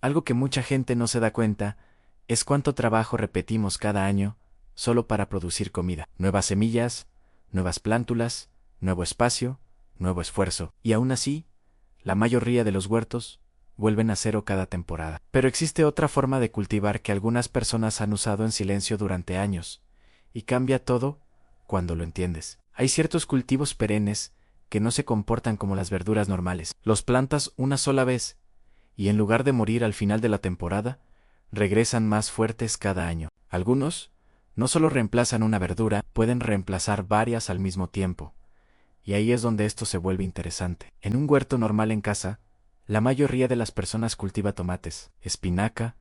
Algo que mucha gente no se da cuenta es cuánto trabajo repetimos cada año solo para producir comida. Nuevas semillas, nuevas plántulas, nuevo espacio, nuevo esfuerzo. Y aún así, la mayoría de los huertos vuelven a cero cada temporada. Pero existe otra forma de cultivar que algunas personas han usado en silencio durante años, y cambia todo cuando lo entiendes. Hay ciertos cultivos perennes que no se comportan como las verduras normales. Los plantas una sola vez, y en lugar de morir al final de la temporada, regresan más fuertes cada año. Algunos no solo reemplazan una verdura, pueden reemplazar varias al mismo tiempo. Y ahí es donde esto se vuelve interesante. En un huerto normal en casa, la mayoría de las personas cultiva tomates, espinaca,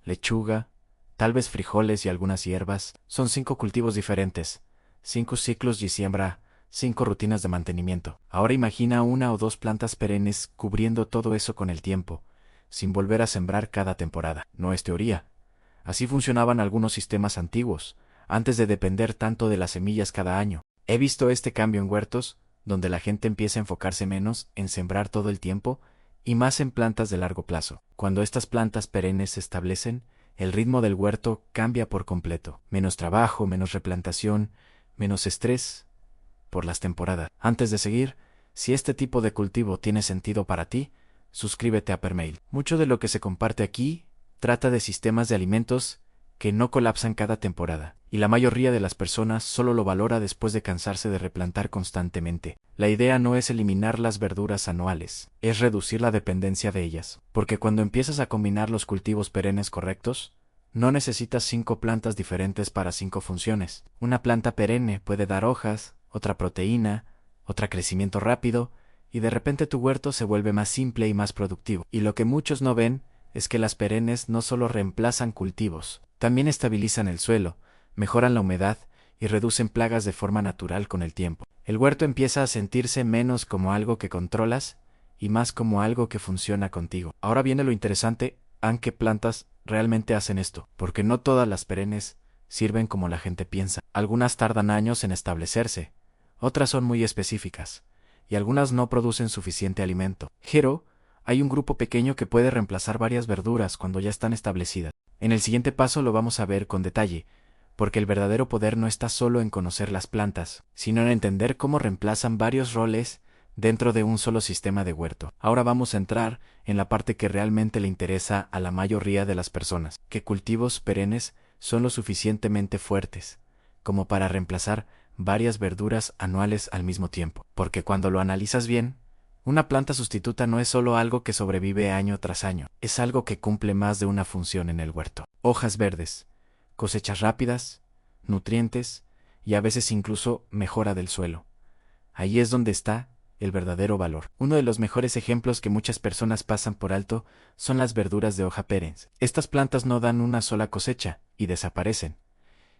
lechuga, tal vez frijoles y algunas hierbas. Son 5 cultivos diferentes, 5 ciclos y siembra, 5 rutinas de mantenimiento. Ahora imagina una o dos plantas perennes cubriendo todo eso con el tiempo, sin volver a sembrar cada temporada. No es teoría. Así funcionaban algunos sistemas antiguos, antes de depender tanto de las semillas cada año. He visto este cambio en huertos, donde la gente empieza a enfocarse menos en sembrar todo el tiempo y más en plantas de largo plazo. Cuando estas plantas perennes se establecen, el ritmo del huerto cambia por completo. Menos trabajo, menos replantación, menos estrés por las temporadas. Antes de seguir, si este tipo de cultivo tiene sentido para ti, suscríbete a Permail. Mucho de lo que se comparte aquí trata de sistemas de alimentos que no colapsan cada temporada, y la mayoría de las personas solo lo valora después de cansarse de replantar constantemente. La idea no es eliminar las verduras anuales, es reducir la dependencia de ellas, porque cuando empiezas a combinar los cultivos perennes correctos, no necesitas 5 plantas diferentes para 5 funciones. Una planta perenne puede dar hojas, otra proteína, otra crecimiento rápido, y de repente tu huerto se vuelve más simple y más productivo. Y lo que muchos no ven es que las perennes no solo reemplazan cultivos, también estabilizan el suelo, mejoran la humedad y reducen plagas de forma natural con el tiempo. El huerto empieza a sentirse menos como algo que controlas y más como algo que funciona contigo. Ahora viene lo interesante, ¿qué plantas realmente hacen esto? Porque no todas las perennes sirven como la gente piensa. Algunas tardan años en establecerse, otras son muy específicas, y algunas no producen suficiente alimento. Pero hay un grupo pequeño que puede reemplazar varias verduras cuando ya están establecidas. En el siguiente paso lo vamos a ver con detalle, porque el verdadero poder no está solo en conocer las plantas, sino en entender cómo reemplazan varios roles dentro de un solo sistema de huerto. Ahora vamos a entrar en la parte que realmente le interesa a la mayoría de las personas, que cultivos perennes son lo suficientemente fuertes como para reemplazar varias verduras anuales al mismo tiempo. Porque cuando lo analizas bien, una planta sustituta no es solo algo que sobrevive año tras año, es algo que cumple más de una función en el huerto. Hojas verdes, cosechas rápidas, nutrientes y a veces incluso mejora del suelo. Ahí es donde está el verdadero valor. Uno de los mejores ejemplos que muchas personas pasan por alto son las verduras de hoja perenne. Estas plantas no dan una sola cosecha y desaparecen.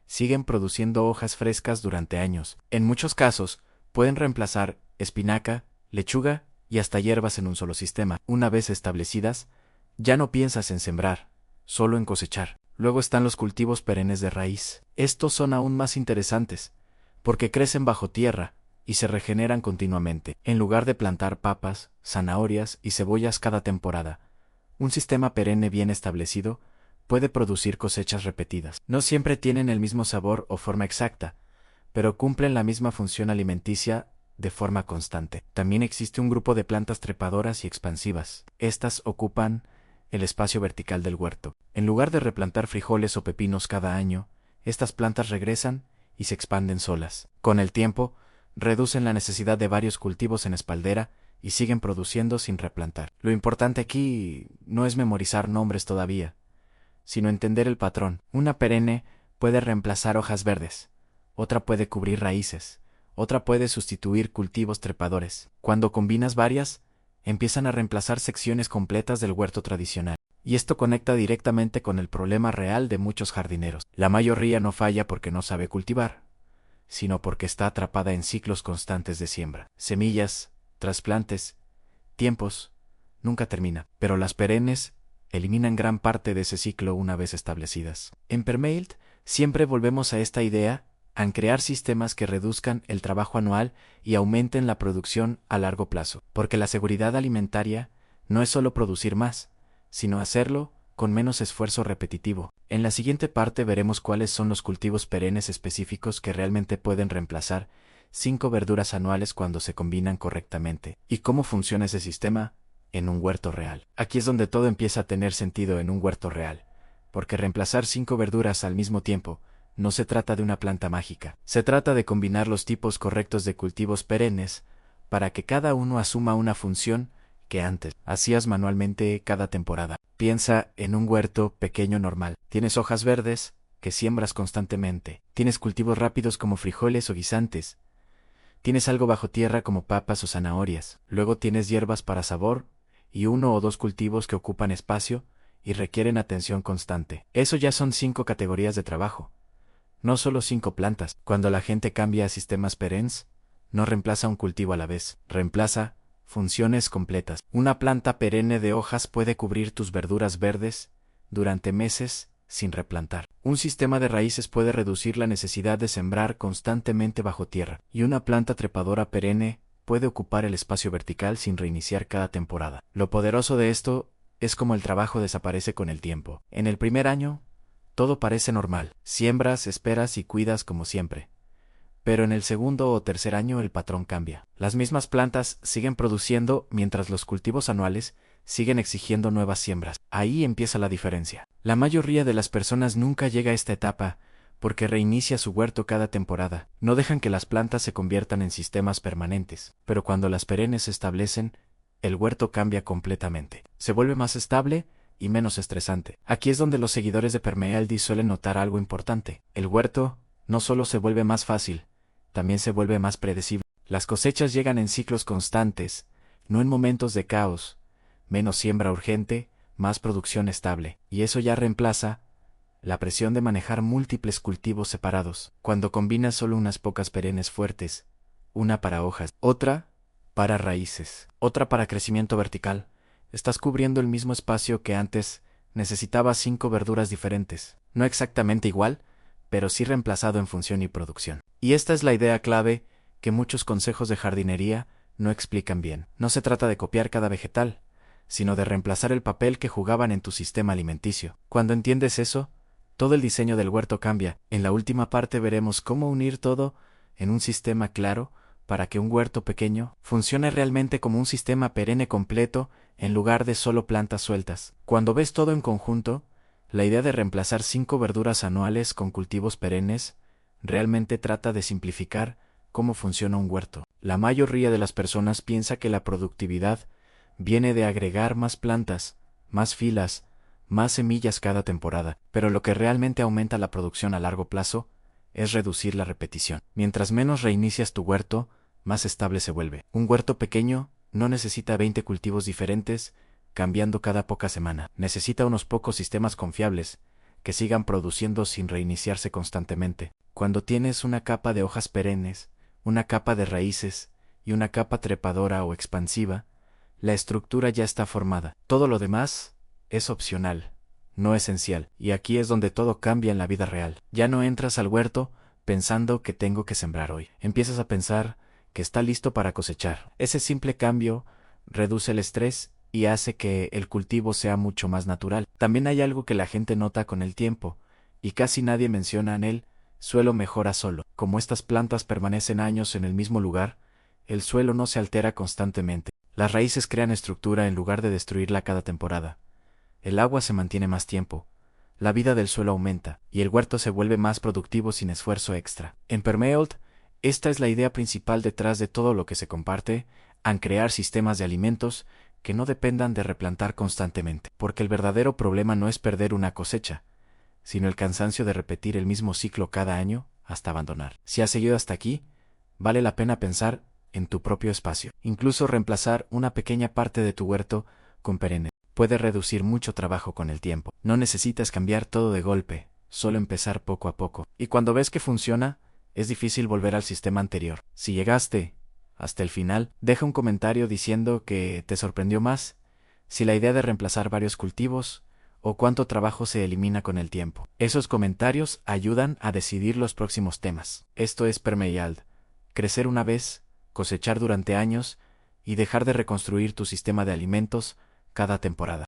Siguen produciendo hojas frescas durante años. En muchos casos, pueden reemplazar espinaca, lechuga y hasta hierbas en un solo sistema. Una vez establecidas, ya no piensas en sembrar, solo en cosechar. Luego están los cultivos perennes de raíz. Estos son aún más interesantes, porque crecen bajo tierra y se regeneran continuamente. En lugar de plantar papas, zanahorias y cebollas cada temporada, un sistema perenne bien establecido puede producir cosechas repetidas. No siempre tienen el mismo sabor o forma exacta, pero cumplen la misma función alimenticia de forma constante. También existe un grupo de plantas trepadoras y expansivas. Estas ocupan el espacio vertical del huerto. En lugar de replantar frijoles o pepinos cada año, estas plantas regresan y se expanden solas. Con el tiempo, reducen la necesidad de varios cultivos en espaldera y siguen produciendo sin replantar. Lo importante aquí no es memorizar nombres todavía, sino entender el patrón. Una perenne puede reemplazar hojas verdes, otra puede cubrir raíces, otra puede sustituir cultivos trepadores. Cuando combinas varias, empiezan a reemplazar secciones completas del huerto tradicional. Y esto conecta directamente con el problema real de muchos jardineros. La mayoría no falla porque no sabe cultivar, sino porque está atrapada en ciclos constantes de siembra. Semillas, trasplantes, tiempos, nunca termina. Pero las perennes eliminan gran parte de ese ciclo una vez establecidas. En Permail siempre volvemos a esta idea en crear sistemas que reduzcan el trabajo anual y aumenten la producción a largo plazo. Porque la seguridad alimentaria no es solo producir más, sino hacerlo con menos esfuerzo repetitivo. En la siguiente parte veremos cuáles son los cultivos perennes específicos que realmente pueden reemplazar 5 verduras anuales cuando se combinan correctamente, y cómo funciona ese sistema en un huerto real. Aquí es donde todo empieza a tener sentido en un huerto real, porque reemplazar 5 verduras al mismo tiempo no se trata de una planta mágica. Se trata de combinar los tipos correctos de cultivos perennes para que cada uno asuma una función que antes hacías manualmente cada temporada. Piensa en un huerto pequeño normal. Tienes hojas verdes que siembras constantemente. Tienes cultivos rápidos como frijoles o guisantes. Tienes algo bajo tierra como papas o zanahorias. Luego tienes hierbas para sabor y 1 o 2 cultivos que ocupan espacio y requieren atención constante. Eso ya son 5 categorías de trabajo. No solo 5 plantas. Cuando la gente cambia a sistemas perennes, no reemplaza un cultivo a la vez, reemplaza funciones completas. Una planta perenne de hojas puede cubrir tus verduras verdes durante meses sin replantar. Un sistema de raíces puede reducir la necesidad de sembrar constantemente bajo tierra, y una planta trepadora perenne puede ocupar el espacio vertical sin reiniciar cada temporada. Lo poderoso de esto es cómo el trabajo desaparece con el tiempo. En el primer año, todo parece normal. Siembras, esperas y cuidas como siempre. Pero en el segundo o tercer año el patrón cambia. Las mismas plantas siguen produciendo mientras los cultivos anuales siguen exigiendo nuevas siembras. Ahí empieza la diferencia. La mayoría de las personas nunca llega a esta etapa porque reinicia su huerto cada temporada. No dejan que las plantas se conviertan en sistemas permanentes. Pero cuando las perennes se establecen, el huerto cambia completamente. Se vuelve más estable y menos estresante. Aquí es donde los seguidores de Permealdi suelen notar algo importante. El huerto no solo se vuelve más fácil, también se vuelve más predecible. Las cosechas llegan en ciclos constantes, no en momentos de caos. Menos siembra urgente, más producción estable. Y eso ya reemplaza la presión de manejar múltiples cultivos separados. Cuando combinas solo unas pocas perennes fuertes, una para hojas, otra para raíces, otra para crecimiento vertical, estás cubriendo el mismo espacio que antes necesitaba 5 verduras diferentes. No exactamente igual, pero sí reemplazado en función y producción. Y esta es la idea clave que muchos consejos de jardinería no explican bien. No se trata de copiar cada vegetal, sino de reemplazar el papel que jugaban en tu sistema alimenticio. Cuando entiendes eso, todo el diseño del huerto cambia. En la última parte veremos cómo unir todo en un sistema claro para que un huerto pequeño funcione realmente como un sistema perenne completo en lugar de solo plantas sueltas. Cuando ves todo en conjunto, la idea de reemplazar 5 verduras anuales con cultivos perennes realmente trata de simplificar cómo funciona un huerto. La mayoría de las personas piensa que la productividad viene de agregar más plantas, más filas, más semillas cada temporada, pero lo que realmente aumenta la producción a largo plazo es reducir la repetición. Mientras menos reinicias tu huerto, más estable se vuelve. Un huerto pequeño no necesita 20 cultivos diferentes cambiando cada poca semana. Necesita unos pocos sistemas confiables que sigan produciendo sin reiniciarse constantemente. Cuando tienes una capa de hojas perennes, una capa de raíces y una capa trepadora o expansiva, la estructura ya está formada. Todo lo demás es opcional, no esencial. Y aquí es donde todo cambia en la vida real. Ya no entras al huerto pensando que tengo que sembrar hoy. Empiezas a pensar que está listo para cosechar. Ese simple cambio reduce el estrés y hace que el cultivo sea mucho más natural. También hay algo que la gente nota con el tiempo, y casi nadie menciona en él: suelo mejora solo. Como estas plantas permanecen años en el mismo lugar, el suelo no se altera constantemente. Las raíces crean estructura en lugar de destruirla cada temporada. El agua se mantiene más tiempo. La vida del suelo aumenta, y el huerto se vuelve más productivo sin esfuerzo extra. En Permeold, esta es la idea principal detrás de todo lo que se comparte, en crear sistemas de alimentos que no dependan de replantar constantemente. Porque el verdadero problema no es perder una cosecha, sino el cansancio de repetir el mismo ciclo cada año hasta abandonar. Si has seguido hasta aquí, vale la pena pensar en tu propio espacio. Incluso reemplazar una pequeña parte de tu huerto con perennes puede reducir mucho trabajo con el tiempo. No necesitas cambiar todo de golpe, solo empezar poco a poco. Y cuando ves que funciona, es difícil volver al sistema anterior. Si llegaste hasta el final, deja un comentario diciendo que te sorprendió más, si la idea de reemplazar varios cultivos, o cuánto trabajo se elimina con el tiempo. Esos comentarios ayudan a decidir los próximos temas. Esto es Permeald. Crecer una vez, cosechar durante años y dejar de reconstruir tu sistema de alimentos cada temporada.